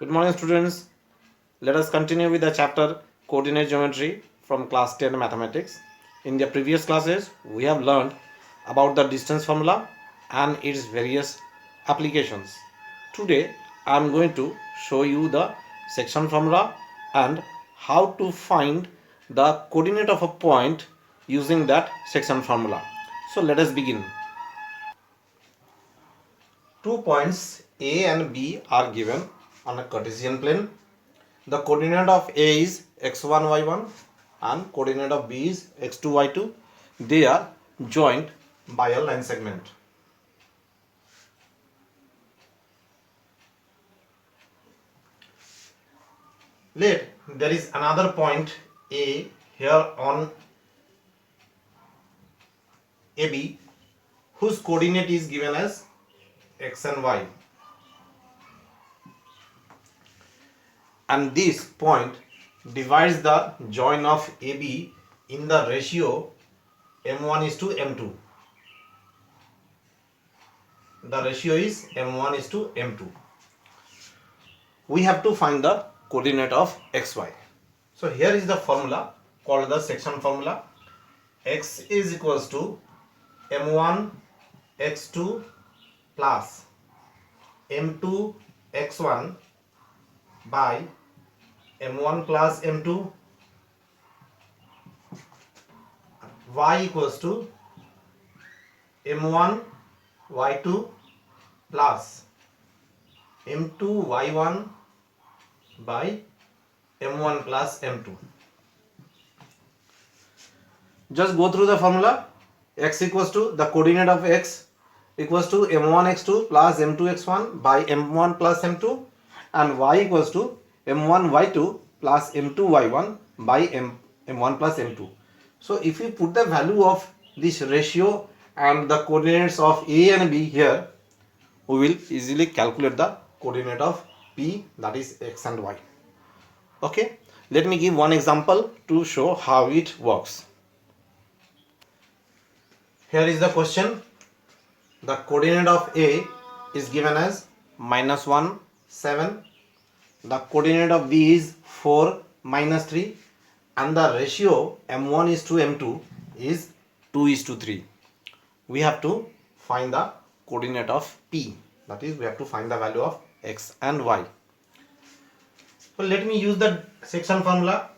Good morning, students. Let us continue with the chapter Coordinate Geometry from class 10 Mathematics. In the previous classes, we have learned about the distance formula and its various applications. Today, I am going to show you the section formula and how to find the coordinate of a point using that section formula. So, let us begin. 2 points A and B are given on a Cartesian plane. The coordinate of A is x1, y1 and coordinate of B is x2, y2. They are joined by a line segment. Let there is another point A here on AB whose coordinate is given as x and y. And this point divides the join of AB in the ratio m1 is to m2. The ratio is m1 is to m2. We have to find the coordinate of xy. So here is the formula called the section formula. X is equals to m1 x2 plus m2 x1 by m1 plus m2. Y equals to m1 y2 plus m2 y1 by m1 plus m2. Just go through the formula. X equals to the coordinate of x equals to m1 x2 plus m2 x1 by m1 plus m2, and y equals to m1 y2 plus m2 y1 by m1 plus m2. So if we put the value of this ratio and the coordinates of A and B here, we will easily calculate the coordinate of P, that is x and y. Okay, let me give one example to show how it works. Here is the question. The coordinate of A is given as -1, 7. The coordinate of B is 4, -3. And the ratio m1 is to m2 is 2 is to 3. We have to find the coordinate of P. That is, we have to find the value of x and y. So let me use the section formula.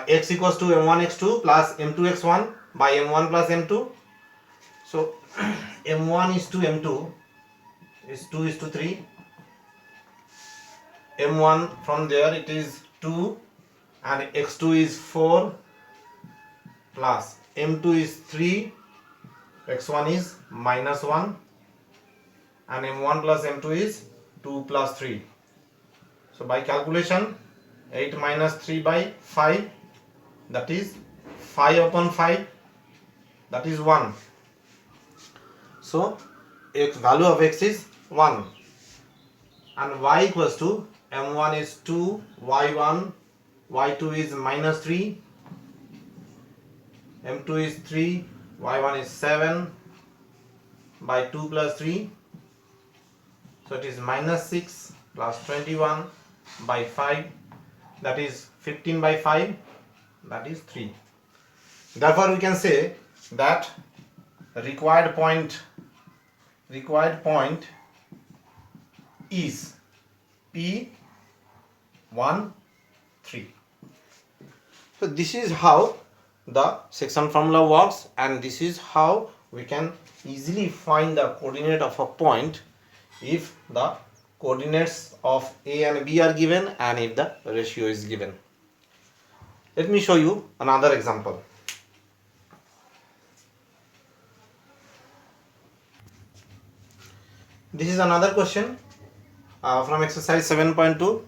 X equals to m1 x2 plus m2 x1 by m1 plus m2. So m1 is to m2 is 2 is to 3. m1 from there it is 2 and x2 is 4 plus m2 is 3, x1 is -1, and m1 plus m2 is 2 plus 3. So by calculation, 8 minus 3 by 5, that is 5 upon 5, that is 1. So value of x is 1, and y equals to m1 is 2, y1, y2 is -3, m2 is 3, y1 is 7 by 2 plus 3. So it is -6 plus 21 by 5, that is 15 by 5, that is 3. Therefore we can say that required point is P1, 3. So this is how the section formula works, and this is how we can easily find the coordinate of a point if the coordinates of A and B are given and if the ratio is given. Let me show you another example. This is another question from exercise 7.2,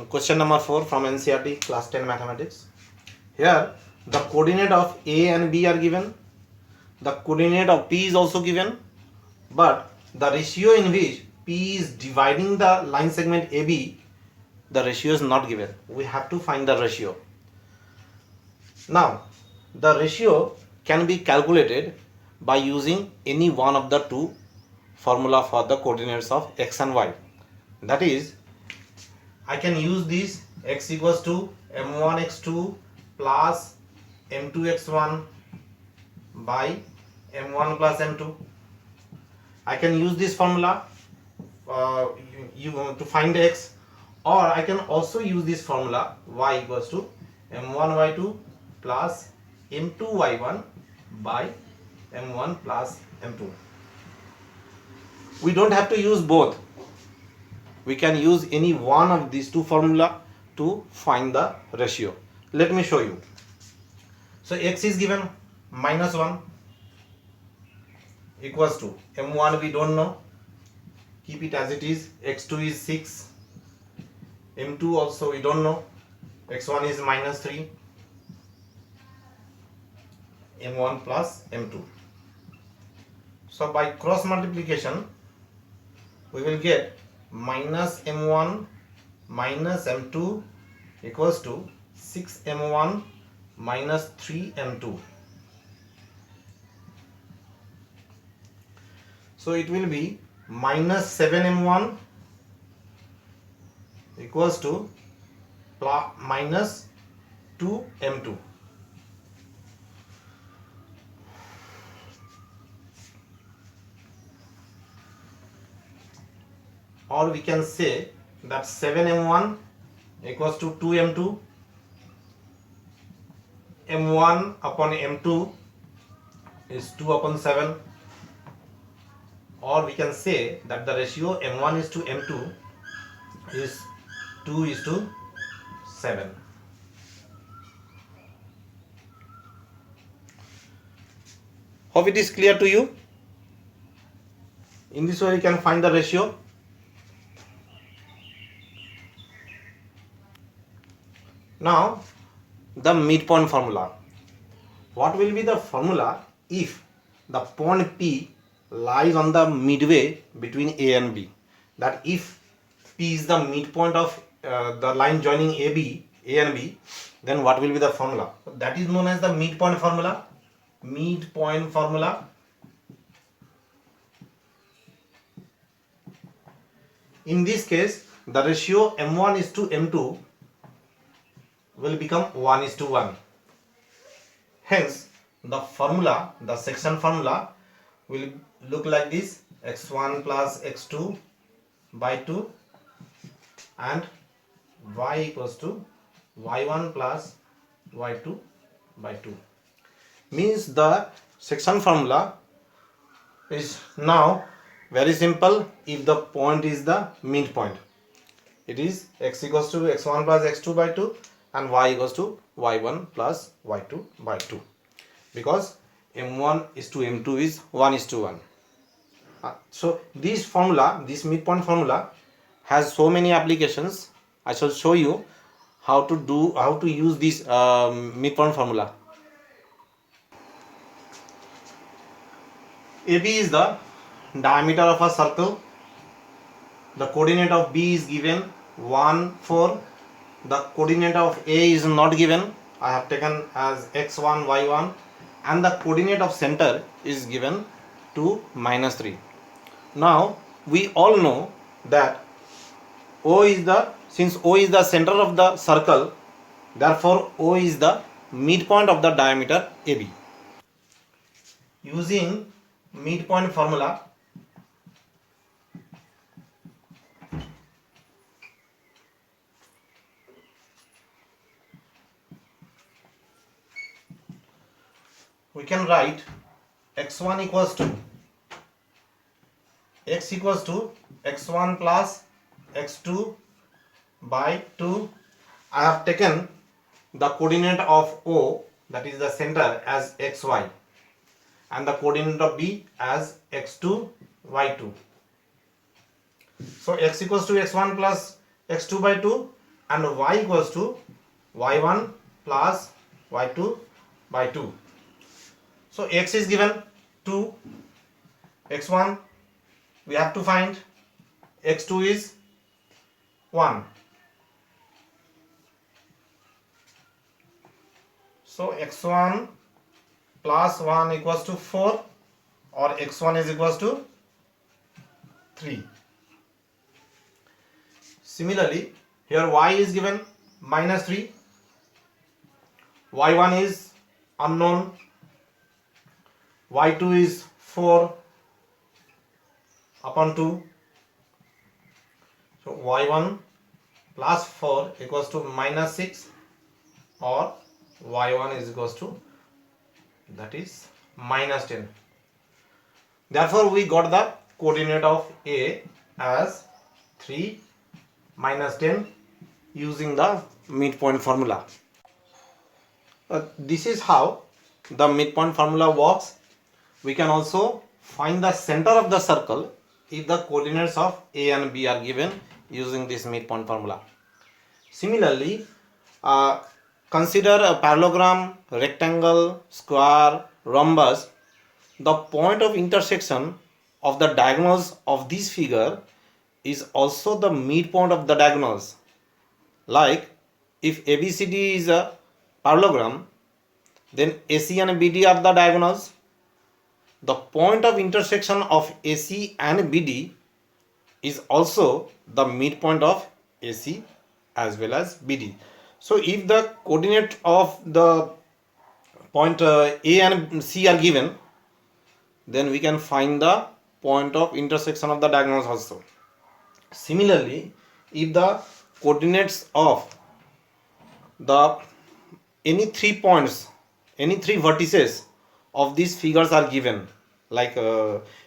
question number 4 from NCERT class 10 mathematics. Here the coordinate of A and B are given. The coordinate of P is also given, but the ratio in which P is dividing the line segment AB, the ratio is not given. We have to find the ratio. Now the ratio can be calculated by using any one of the two formula for the coordinates of x and y. That is, I can use this x equals to m1 x2 plus m2 x1 by m1 plus m2. I can use this formula to find x, or I can also use this formula y equals to m1 y2 plus m2 y1 by m1 plus m2. We don't have to use both. We can use any one of these two formula to find the ratio. Let me show you. So x is given -1 equals to m1 we don't know, keep it as it is. x2 is 6, m2 also we don't know, x1 is -3, m1 plus m2. So by cross multiplication we will get minus m1 minus m2 equals to 6m1 minus 3m2. So it will be minus 7m1 equals to minus 2m2. Or we can say that 7m1 equals to 2m2, m1 upon m2 is 2 upon 7, or we can say that the ratio m1 is to m2 is 2 is to 7. Hope it is clear to you. In this way you can find the ratio. Now the midpoint formula. What will be the formula if the point P lies on the midway between A and B? That if P is the midpoint of the line joining A and B, then what will be the formula? That is known as the midpoint formula. Midpoint formula. In this case, the ratio m1 is to m2 will become 1 is to 1. Hence, the formula, the section formula will look like this: x1 plus x2 by 2 and y equals to y1 plus y2 by 2. Means the section formula is now very simple. If the point is the midpoint, it is x equals to x1 plus x2 by 2 and y equals to y1 plus y2 by 2, because m1 is to m2 is 1 is to 1. So this formula, this midpoint formula, has so many applications. I shall show you how to use this midpoint formula. AB is the diameter of a circle. The coordinate of B is given 1, 4. The coordinate of A is not given. I have taken as x1, y1, and the coordinate of center is given to -3. Now we all know that since O is the center of the circle, therefore O is the midpoint of the diameter AB. Using midpoint formula, we can write x1 equals to x1 plus x2 by 2. I have taken the coordinate of O, that is the center, as xy, and the coordinate of B as x2, y2. So x equals to x1 plus x2 by 2 and y equals to y1 plus y2 by 2. So x is given 2, x1 we have to find, x2 is 1. So x1 plus 1 equals to 4, or x1 is equals to 3. Similarly, here y is given -3, y1 is unknown, y2 is 4 upon 2. So y1 plus 4 equals to -6, or y1 is equals to, that is, -10. Therefore, we got the coordinate of A as 3 minus 10 using the midpoint formula. This is how the midpoint formula works. We can also find the center of the circle if the coordinates of A and B are given using this midpoint formula. Similarly, consider a parallelogram, rectangle, square, rhombus. The point of intersection of the diagonals of this figure is also the midpoint of the diagonals. Like, if ABCD is a parallelogram, then AC and BD are the diagonals. The point of intersection of AC and BD is also the midpoint of AC as well as BD. So if the coordinate of the point A and C are given, then we can find the point of intersection of the diagonals also. Similarly, if the coordinates of the any 3 points, any 3 vertices of these figures are given, like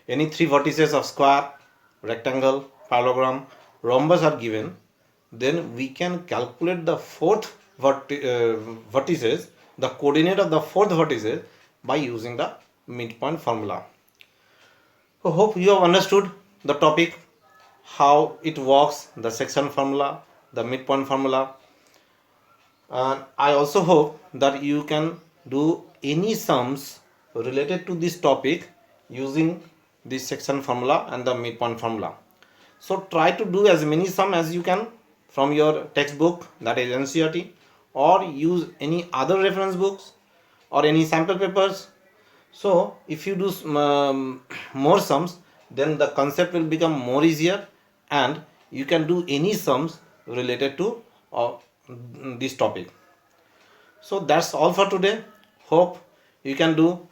any 3 vertices of square, rectangle, parallelogram, rhombus are given, then we can calculate the fourth vertices, the coordinate of the fourth vertices, by using the midpoint formula. I hope you have understood the topic, how it works, the section formula, the midpoint formula. And I also hope that you can do any sums related to this topic using this section formula and the midpoint formula. So try to do as many sums as you can from your textbook, that is NCERT, or use any other reference books or any sample papers. So if you do more sums, then the concept will become more easier and you can do any sums related to this topic. So that's all for today. Hope you can do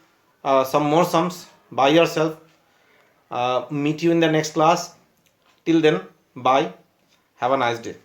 some more sums by yourself. Meet you in the next class. Till then, bye. Have a nice day.